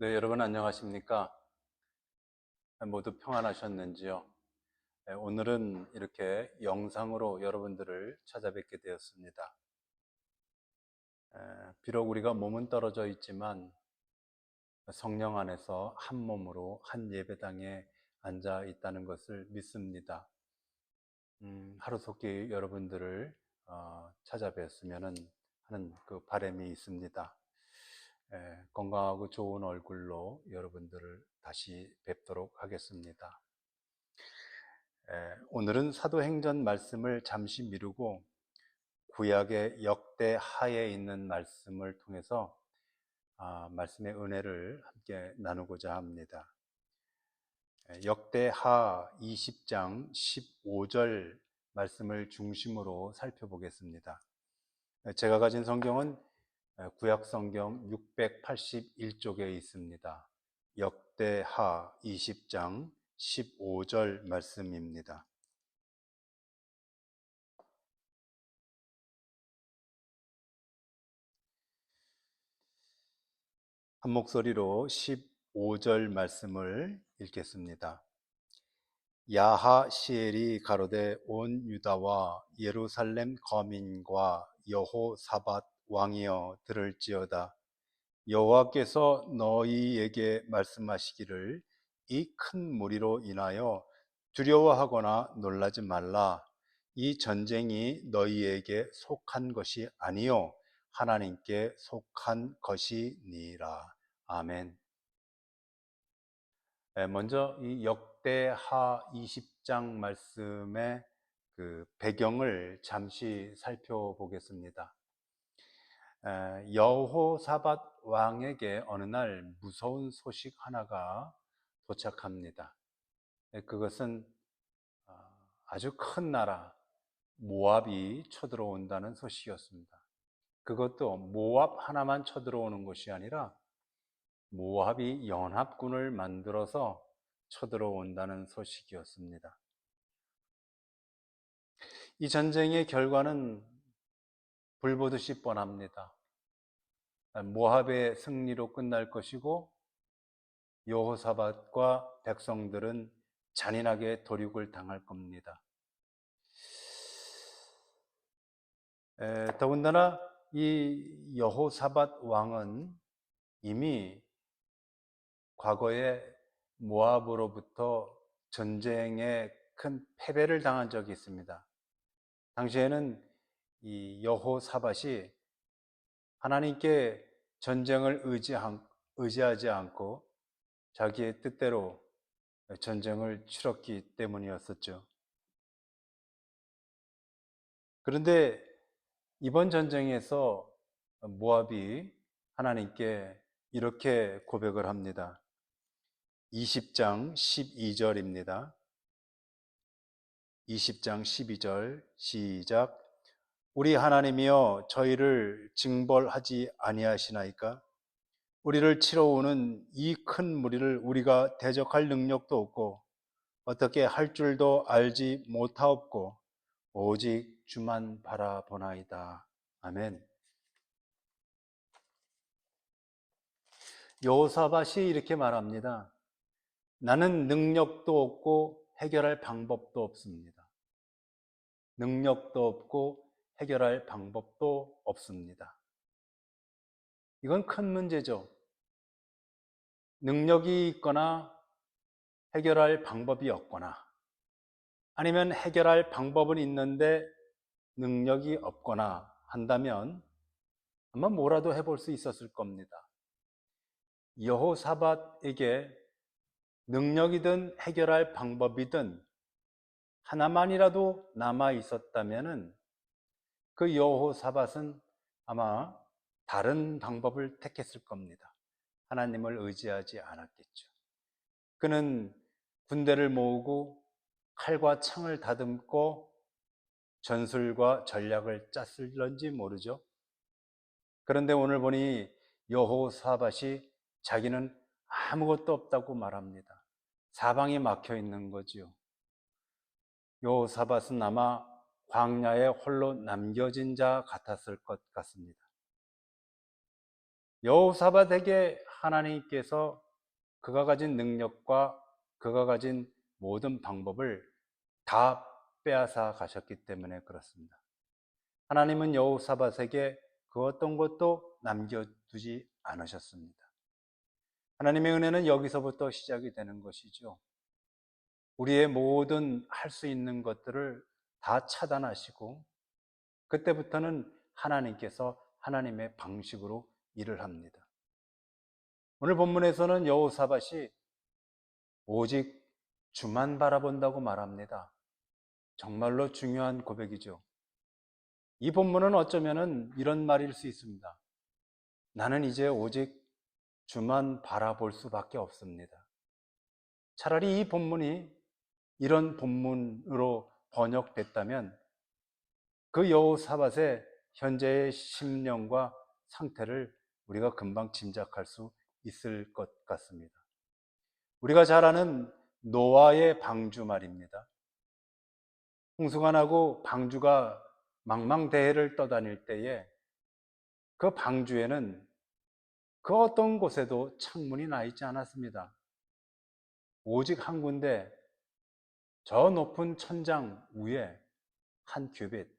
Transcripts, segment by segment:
네, 여러분 안녕하십니까? 모두 평안하셨는지요? 네, 오늘은 이렇게 영상으로 여러분들을 찾아뵙게 되었습니다. 비록 우리가 몸은 떨어져 있지만 성령 안에서 한 몸으로 한 예배당에 앉아 있다는 것을 믿습니다. 하루속히 여러분들을 찾아뵙으면 하는 그 바람이 있습니다. 건강하고 좋은 얼굴로 여러분들을 다시 뵙도록 하겠습니다. 오늘은 사도행전 말씀을 잠시 미루고 구약의 역대하에 있는 말씀을 통해서 말씀의 은혜를 함께 나누고자 합니다. 역대하 20장 15절 말씀을 중심으로 살펴보겠습니다. 제가 가진 성경은 구약 성경 681쪽에 있습니다. 역대하 20장 15절 말씀입니다. 한 목소리로 15절 말씀을 읽겠습니다. 야하시엘이 가로되 온 유다와 예루살렘 거민과 여호사밧 왕이여 들을지어다. 여호와께서 너희에게 말씀하시기를 이 큰 무리로 인하여 두려워하거나 놀라지 말라. 이 전쟁이 너희에게 속한 것이 아니요 하나님께 속한 것이니라. 아멘. 먼저 이 역대하 20장 말씀의 그 배경을 잠시 살펴보겠습니다. 여호사밧 왕에게 어느 날 무서운 소식 하나가 도착합니다. 그것은 아주 큰 나라 모압이 쳐들어온다는 소식이었습니다. 그것도 모압 하나만 쳐들어오는 것이 아니라 모압이 연합군을 만들어서 쳐들어온다는 소식이었습니다. 이 전쟁의 결과는 불보듯이 뻔합니다. 모압의 승리로 끝날 것이고 여호사밧과 백성들은 잔인하게 도륙을 당할 겁니다. 더군다나 이 여호사밧 왕은 이미 과거에 모압으로부터 전쟁에 큰 패배를 당한 적이 있습니다. 당시에는 이 여호사밧이 하나님께 전쟁을 의지하지 않고 자기의 뜻대로 전쟁을 치렀기 때문이었었죠. 그런데 이번 전쟁에서 모압이 하나님께 이렇게 고백을 합니다. 20장 12절입니다. 20장 12절 시작. 우리 하나님이여 저희를 징벌하지 아니하시나이까? 우리를 치러 오는 이 큰 무리를 우리가 대적할 능력도 없고 어떻게 할 줄도 알지 못하옵고 오직 주만 바라보나이다. 아멘. 여호사밧이 이렇게 말합니다. 나는 능력도 없고 해결할 방법도 없습니다. 능력도 없고 해결할 방법도 없습니다. 이건 큰 문제죠. 능력이 있거나 해결할 방법이 없거나 아니면 해결할 방법은 있는데 능력이 없거나 한다면 아마 뭐라도 해볼 수 있었을 겁니다. 여호사밧에게 능력이든 해결할 방법이든 하나만이라도 남아 있었다면 그 여호사밧은 아마 다른 방법을 택했을 겁니다. 하나님을 의지하지 않았겠죠. 그는 군대를 모으고 칼과 창을 다듬고 전술과 전략을 짰을런지 모르죠. 그런데 오늘 보니 여호사밧이 자기는 아무것도 없다고 말합니다. 사방이 막혀 있는 거지요. 여호사밧은 아마 광야에 홀로 남겨진 자 같았을 것 같습니다. 여호사밧에게 하나님께서 그가 가진 능력과 그가 가진 모든 방법을 다 빼앗아 가셨기 때문에 그렇습니다. 하나님은 여호사밧에게 그 어떤 것도 남겨두지 않으셨습니다. 하나님의 은혜는 여기서부터 시작이 되는 것이죠. 우리의 모든 할 수 있는 것들을 다 차단하시고 그때부터는 하나님께서 하나님의 방식으로 일을 합니다. 오늘 본문에서는 여호사밧이 오직 주만 바라본다고 말합니다. 정말로 중요한 고백이죠. 이 본문은 어쩌면 이런 말일 수 있습니다. 나는 이제 오직 주만 바라볼 수밖에 없습니다. 차라리 이 본문이 이런 본문으로 번역됐다면 그 여호사밧의 현재의 심령과 상태를 우리가 금방 짐작할 수 있을 것 같습니다. 우리가 잘 아는 노아의 방주 말입니다. 홍수가 나고 방주가 망망대해를 떠다닐 때에 그 방주에는 그 어떤 곳에도 창문이 나 있지 않았습니다. 오직 한 군데 저 높은 천장 위에 한 큐빗,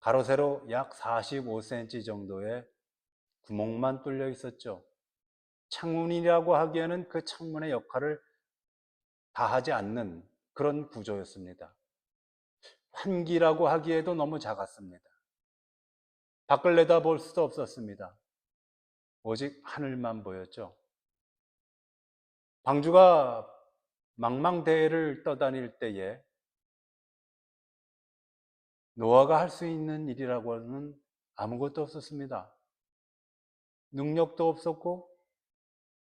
가로 세로 약 45cm 정도의 구멍만 뚫려 있었죠. 창문이라고 하기에는 그 창문의 역할을 다하지 않는 그런 구조였습니다. 환기라고 하기에도 너무 작았습니다. 밖을 내다볼 수도 없었습니다. 오직 하늘만 보였죠. 방주가 망망대해를 떠다닐 때에 노아가 할 수 있는 일이라고는 아무것도 없었습니다. 능력도 없었고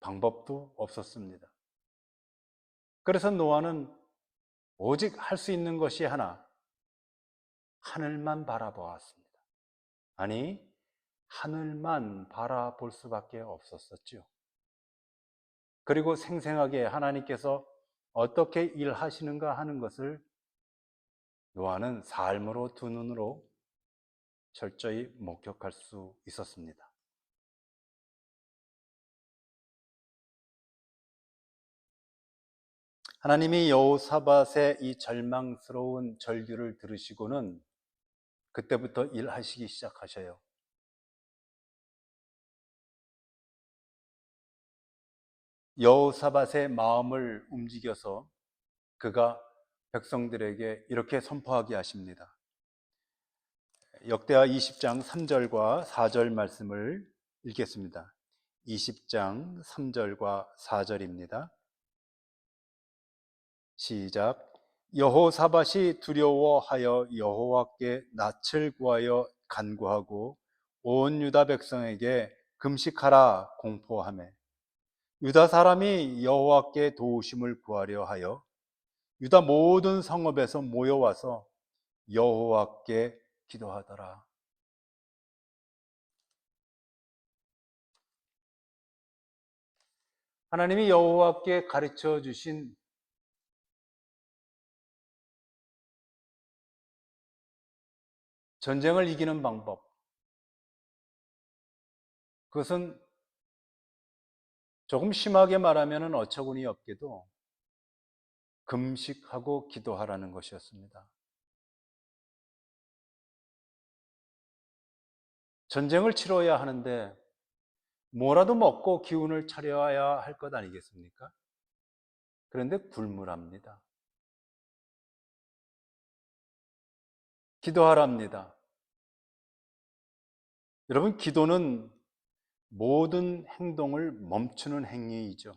방법도 없었습니다. 그래서 노아는 오직 할 수 있는 것이 하나, 하늘만 바라보았습니다. 아니, 하늘만 바라볼 수밖에 없었었죠. 그리고 생생하게 하나님께서 어떻게 일하시는가 하는 것을 노아는 삶으로 두 눈으로 철저히 목격할 수 있었습니다. 하나님이 여호사밧의 이 절망스러운 절규를 들으시고는 그때부터 일하시기 시작하셔요. 여호사밧의 마음을 움직여서 그가 백성들에게 이렇게 선포하게 하십니다. 역대하 20장 3절과 4절 말씀을 읽겠습니다. 20장 3절과 4절입니다. 시작. 여호사밧이 두려워하여 여호와께 낯을 구하여 간구하고 온 유다 백성에게 금식하라 공포하매 유다 사람이 여호와께 도우심을 구하려 하여 유다 모든 성읍에서 모여와서 여호와께 기도하더라. 하나님이 여호와께 가르쳐 주신 전쟁을 이기는 방법, 그것은 조금 심하게 말하면 어처구니 없게도 금식하고 기도하라는 것이었습니다. 전쟁을 치러야 하는데 뭐라도 먹고 기운을 차려야 할 것 아니겠습니까? 그런데 굶으랍니다. 기도하랍니다. 여러분, 기도는 모든 행동을 멈추는 행위이죠.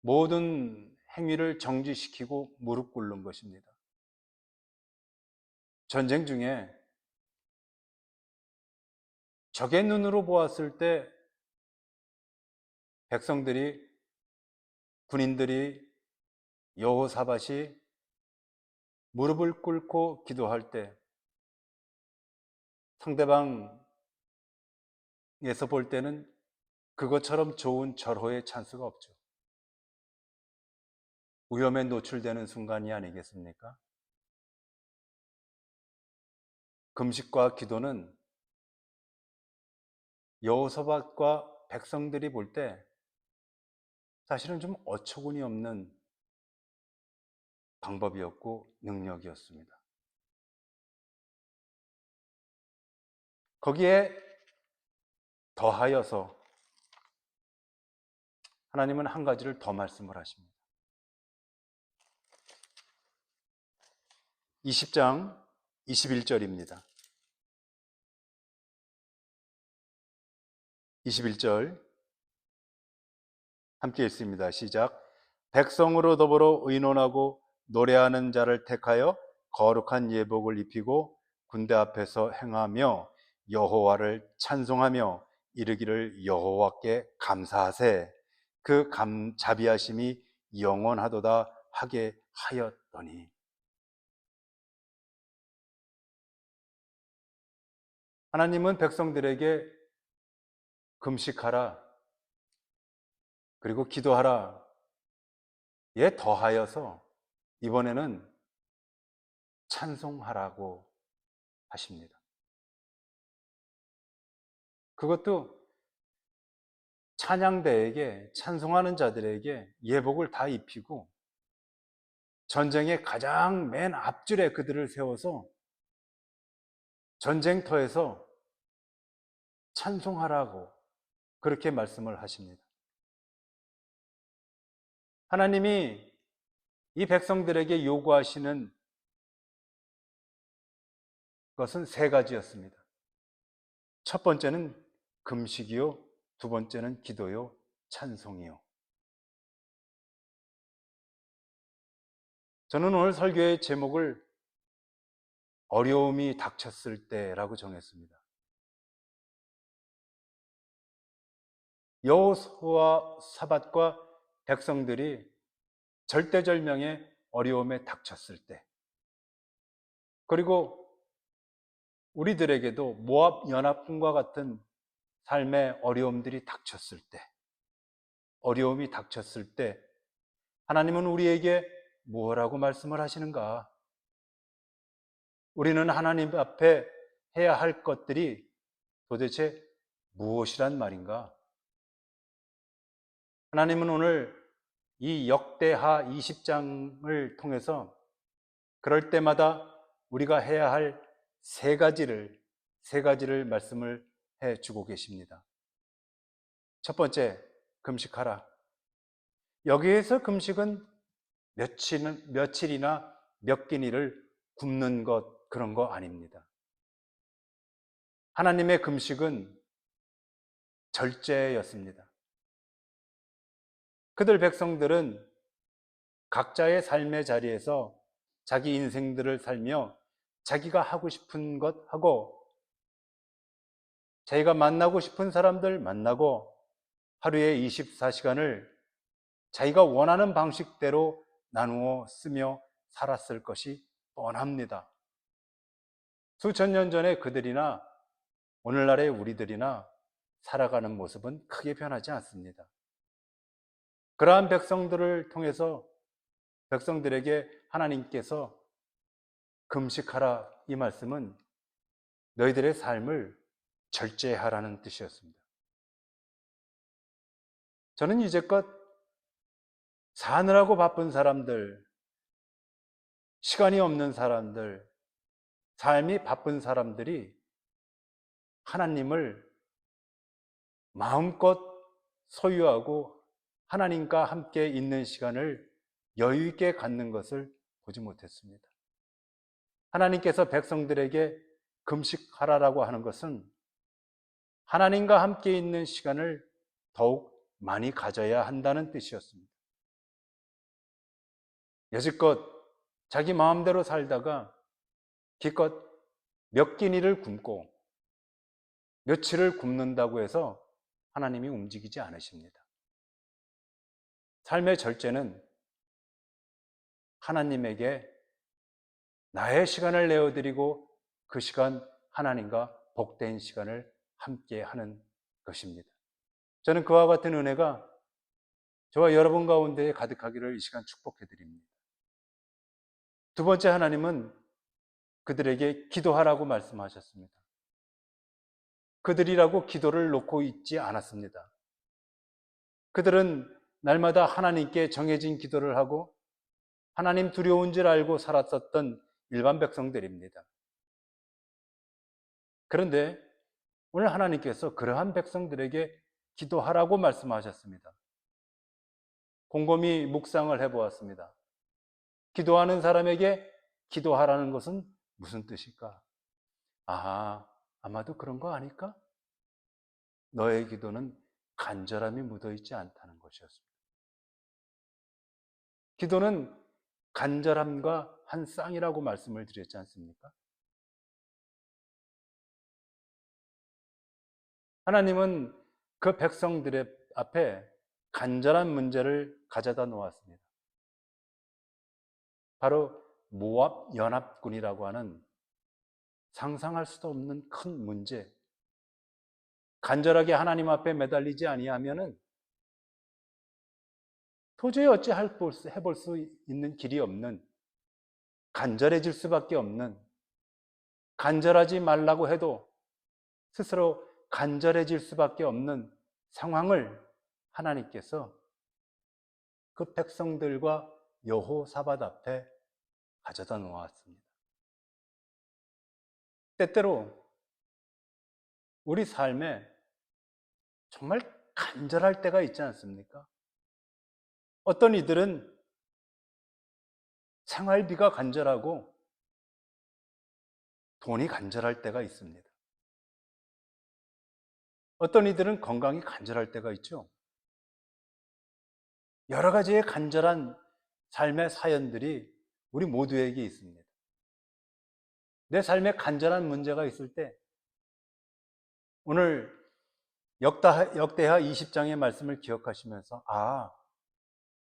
모든 행위를 정지시키고 무릎 꿇는 것입니다. 전쟁 중에 적의 눈으로 보았을 때 백성들이, 군인들이, 여호사밧이 무릎을 꿇고 기도할 때 상대방에서 볼 때는 그것처럼 좋은 절호의 찬스가 없죠. 위험에 노출되는 순간이 아니겠습니까? 금식과 기도는 여호사밧과 백성들이 볼 때 사실은 좀 어처구니 없는 방법이었고 능력이었습니다. 거기에 더하여서 하나님은 한 가지를 더 말씀을 하십니다. 20장 21절입니다. 21절 함께 읽습니다. 시작. 백성으로 더불어 의논하고 노래하는 자를 택하여 거룩한 예복을 입히고 군대 앞에서 행하며 여호와를 찬송하며 이르기를 여호와께 감사하세. 그 자비하심이 영원하도다 하게 하였더니. 하나님은 백성들에게 금식하라, 그리고 기도하라, 에 더하여서 이번에는 찬송하라고 하십니다. 그것도 찬양대에게, 찬송하는 자들에게 예복을 다 입히고 전쟁의 가장 맨 앞줄에 그들을 세워서 전쟁터에서 찬송하라고 그렇게 말씀을 하십니다. 하나님이 이 백성들에게 요구하시는 것은 세 가지였습니다. 첫 번째는 금식이요, 두 번째는 기도요, 찬송이요. 저는 오늘 설교의 제목을 어려움이 닥쳤을 때라고 정했습니다. 여호사밧과 백성들이 절대절명의 어려움에 닥쳤을 때, 그리고 우리들에게도 모압 연합군과 같은 삶의 어려움들이 닥쳤을 때, 어려움이 닥쳤을 때 하나님은 우리에게 무엇이라고 말씀을 하시는가? 우리는 하나님 앞에 해야 할 것들이 도대체 무엇이란 말인가? 하나님은 오늘 이 역대하 20장을 통해서 그럴 때마다 우리가 해야 할 세 가지를 말씀을 해 주고 계십니다. 첫 번째, 금식하라. 여기에서 금식은 며칠이나 몇 끼니를 굶는 것, 그런 거 아닙니다. 하나님의 금식은 절제였습니다. 그들 백성들은 각자의 삶의 자리에서 자기 인생들을 살며 자기가 하고 싶은 것 하고 자기가 만나고 싶은 사람들 만나고 하루에 24시간을 자기가 원하는 방식대로 나누어 쓰며 살았을 것이 뻔합니다. 수천 년 전에 그들이나 오늘날의 우리들이나 살아가는 모습은 크게 변하지 않습니다. 그러한 백성들을 통해서 백성들에게 하나님께서 금식하라, 이 말씀은 너희들의 삶을 절제하라는 뜻이었습니다. 저는 이제껏 사느라고 바쁜 사람들, 시간이 없는 사람들, 삶이 바쁜 사람들이 하나님을 마음껏 소유하고 하나님과 함께 있는 시간을 여유 있게 갖는 것을 보지 못했습니다. 하나님께서 백성들에게 금식하라라고 하는 것은 하나님과 함께 있는 시간을 더욱 많이 가져야 한다는 뜻이었습니다. 여지껏 자기 마음대로 살다가 기껏 몇 끼니를 굶고 며칠을 굶는다고 해서 하나님이 움직이지 않으십니다. 삶의 절제는 하나님에게 나의 시간을 내어드리고 그 시간 하나님과 복된 시간을 함께 하는 것입니다. 저는 그와 같은 은혜가 저와 여러분 가운데 가득하기를 이 시간 축복해 드립니다. 두 번째, 하나님은 그들에게 기도하라고 말씀하셨습니다. 그들이라고 기도를 놓고 있지 않았습니다. 그들은 날마다 하나님께 정해진 기도를 하고 하나님 두려운 줄 알고 살았었던 일반 백성들입니다. 그런데 오늘 하나님께서 그러한 백성들에게 기도하라고 말씀하셨습니다. 곰곰이 묵상을 해보았습니다. 기도하는 사람에게 기도하라는 것은 무슨 뜻일까? 아마도 그런 거 아닐까? 너의 기도는 간절함이 묻어있지 않다는 것이었습니다. 기도는 간절함과 한 쌍이라고 말씀을 드렸지 않습니까? 하나님은 그 백성들의 앞에 간절한 문제를 가져다 놓았습니다. 바로 모압 연합군이라고 하는 상상할 수도 없는 큰 문제. 간절하게 하나님 앞에 매달리지 아니하면은 도저히 어찌 해볼 수 있는 길이 없는, 간절해질 수밖에 없는, 간절하지 말라고 해도 스스로 간절해질 수밖에 없는 상황을 하나님께서 그 백성들과 여호사밧 앞에 가져다 놓았습니다. 때때로 우리 삶에 정말 간절할 때가 있지 않습니까? 어떤 이들은 생활비가 간절하고 돈이 간절할 때가 있습니다. 어떤 이들은 건강이 간절할 때가 있죠. 여러 가지의 간절한 삶의 사연들이 우리 모두에게 있습니다. 내 삶에 간절한 문제가 있을 때 오늘 역대하 20장의 말씀을 기억하시면서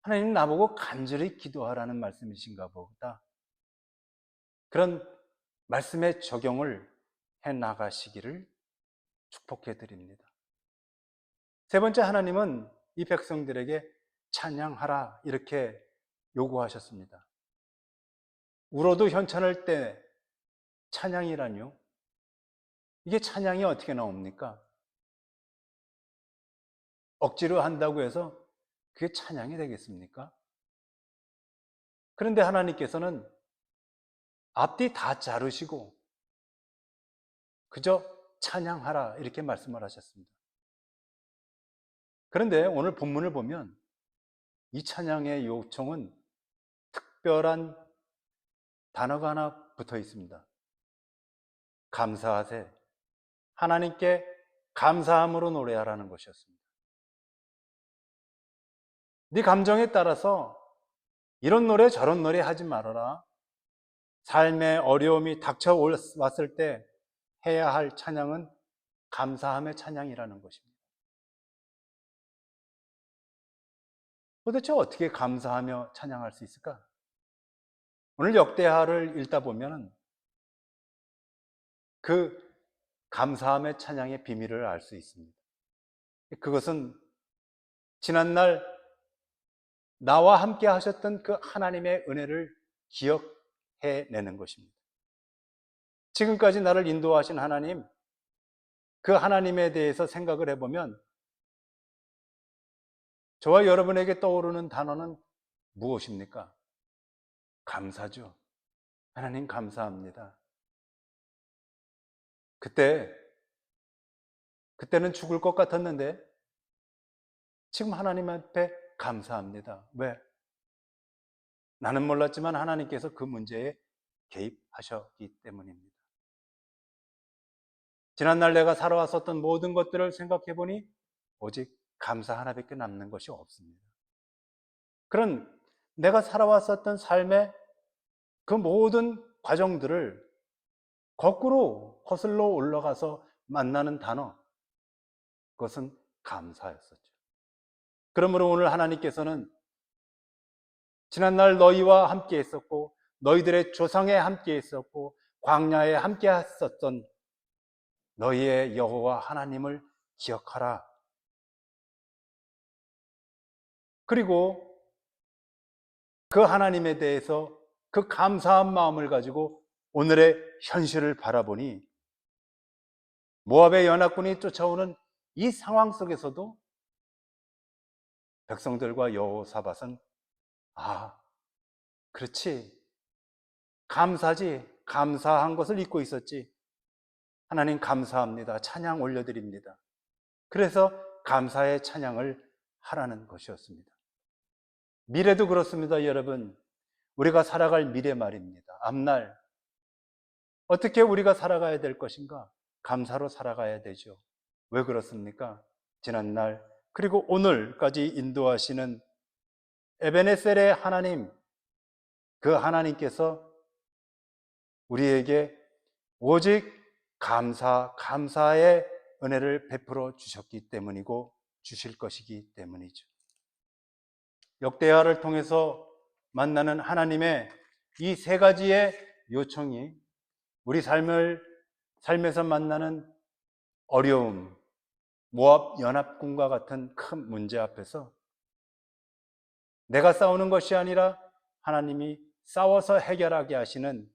하나님 나보고 간절히 기도하라는 말씀이신가 보다. 그런 말씀의 적용을 해 나가시기를 축복해 드립니다. 세 번째, 하나님은 이 백성들에게 찬양하라 이렇게 요구하셨습니다. 울어도 현찮을 때 찬양이라뇨? 이게 찬양이 어떻게 나옵니까? 억지로 한다고 해서 그게 찬양이 되겠습니까? 그런데 하나님께서는 앞뒤 다 자르시고 그저 찬양하라 이렇게 말씀을 하셨습니다. 그런데 오늘 본문을 보면 이 찬양의 요청은 특별한 단어가 하나 붙어 있습니다. 감사하세. 하나님께 감사함으로 노래하라는 것이었습니다. 네 감정에 따라서 이런 노래 저런 노래 하지 말아라. 삶의 어려움이 닥쳐왔을 때 해야 할 찬양은 감사함의 찬양이라는 것입니다. 도대체 어떻게 감사하며 찬양할 수 있을까? 오늘 역대하를 읽다 보면 그 감사함의 찬양의 비밀을 알 수 있습니다. 그것은 지난날 나와 함께 하셨던 그 하나님의 은혜를 기억해내는 것입니다. 지금까지 나를 인도하신 하나님, 그 하나님에 대해서 생각을 해보면 저와 여러분에게 떠오르는 단어는 무엇입니까? 감사죠. 하나님 감사합니다. 그때는 죽을 것 같았는데 지금 하나님 앞에 감사합니다. 왜? 나는 몰랐지만 하나님께서 그 문제에 개입하셨기 때문입니다. 지난날 내가 살아왔었던 모든 것들을 생각해 보니 오직 감사 하나밖에 남는 것이 없습니다. 그런 내가 살아왔었던 삶의 그 모든 과정들을 거슬러 올라가서 만나는 단어, 그것은 감사였었죠. 그러므로 오늘 하나님께서는 지난날 너희와 함께 있었고 너희들의 조상에 함께 있었고 광야에 함께 했었던 너희의 여호와 하나님을 기억하라. 그리고 그 하나님에 대해서 그 감사한 마음을 가지고 오늘의 현실을 바라보니 모압의 연합군이 쫓아오는 이 상황 속에서도 백성들과 여호사밧은 아, 그렇지. 감사지. 감사한 것을 잊고 있었지. 하나님 감사합니다. 찬양 올려드립니다. 그래서 감사의 찬양을 하라는 것이었습니다. 미래도 그렇습니다, 여러분. 우리가 살아갈 미래 말입니다. 앞날. 어떻게 우리가 살아가야 될 것인가? 감사로 살아가야 되죠. 왜 그렇습니까? 지난날 그리고 오늘까지 인도하시는 에베네셀의 하나님, 그 하나님께서 우리에게 오직 감사의 은혜를 베풀어 주셨기 때문이고 주실 것이기 때문이죠. 역대하를 통해서 만나는 하나님의 이 세 가지의 요청이 우리 삶에서 만나는 어려움, 모압 연합군과 같은 큰 문제 앞에서 내가 싸우는 것이 아니라 하나님이 싸워서 해결하게 하시는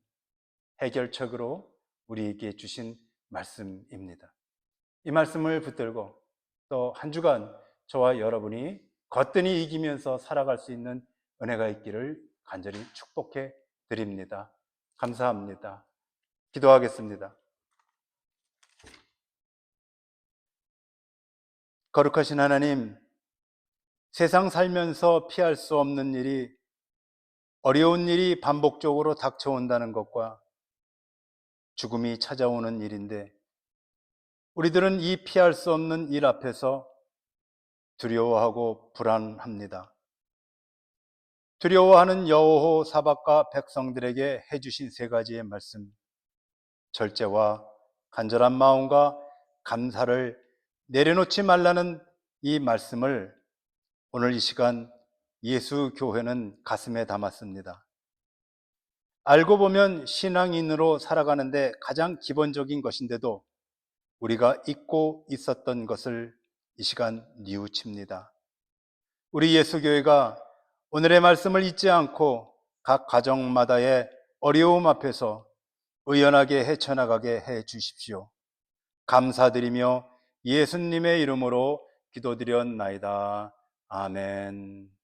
해결책으로 우리에게 주신 말씀입니다. 이 말씀을 붙들고 또 한 주간 저와 여러분이 거뜬히 이기면서 살아갈 수 있는 은혜가 있기를 간절히 축복해 드립니다. 감사합니다. 기도하겠습니다. 거룩하신 하나님, 세상 살면서 피할 수 없는 일이, 어려운 일이 반복적으로 닥쳐온다는 것과 죽음이 찾아오는 일인데 우리들은 이 피할 수 없는 일 앞에서 두려워하고 불안합니다. 두려워하는 여호사밧과 백성들에게 해주신 세 가지의 말씀, 절제와 간절한 마음과 감사를 내려놓지 말라는 이 말씀을 오늘 이 시간 예수교회는 가슴에 담았습니다. 알고 보면 신앙인으로 살아가는데 가장 기본적인 것인데도 우리가 잊고 있었던 것을 이 시간 뉘우칩니다. 우리 예수교회가 오늘의 말씀을 잊지 않고 각 가정마다의 어려움 앞에서 의연하게 헤쳐나가게 해 주십시오. 감사드리며 예수님의 이름으로 기도드렸나이다. 아멘.